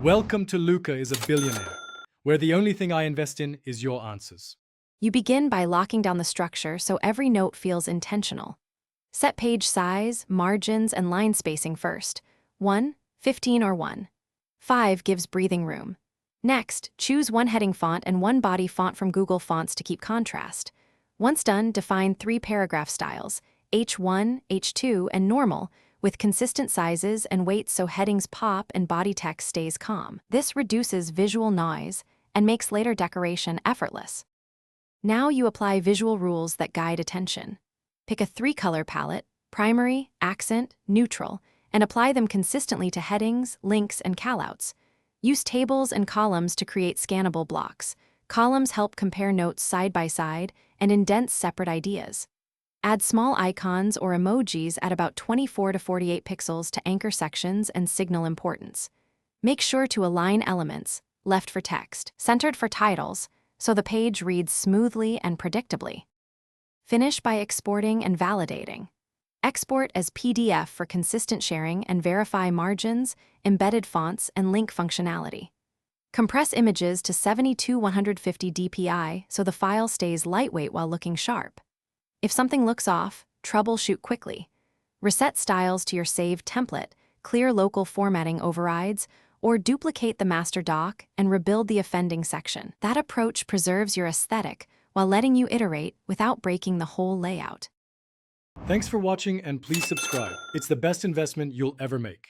Welcome to Luca is a Billionaire, where the only thing I invest in is your answers. You begin by locking down the structure so every note feels intentional. Set page size, margins, and line spacing first. 1, 15 or 1. 5 gives breathing room. Next, choose one heading font and one body font from Google Fonts to keep contrast. Once done, define 3 paragraph styles, H1, H2, and normal, with consistent sizes and weights so headings pop and body text stays calm. This reduces visual noise and makes later decoration effortless. Now you apply visual rules that guide attention. Pick a 3-color palette, primary, accent, neutral, and apply them consistently to headings, links, and callouts. Use tables and columns to create scannable blocks. Columns help compare notes side by side and indent separate ideas. Add small icons or emojis at about 24 to 48 pixels to anchor sections and signal importance. Make sure to align elements, left for text, centered for titles, so the page reads smoothly and predictably. Finish by exporting and validating. Export as PDF for consistent sharing and verify margins, embedded fonts, and link functionality. Compress images to 70-150 dpi so the file stays lightweight while looking sharp. If something looks off, troubleshoot quickly. Reset styles to your saved template, clear local formatting overrides, or duplicate the master doc and rebuild the offending section. That approach preserves your aesthetic while letting you iterate without breaking the whole layout. Thanks for watching and please subscribe. It's the best investment you'll ever make.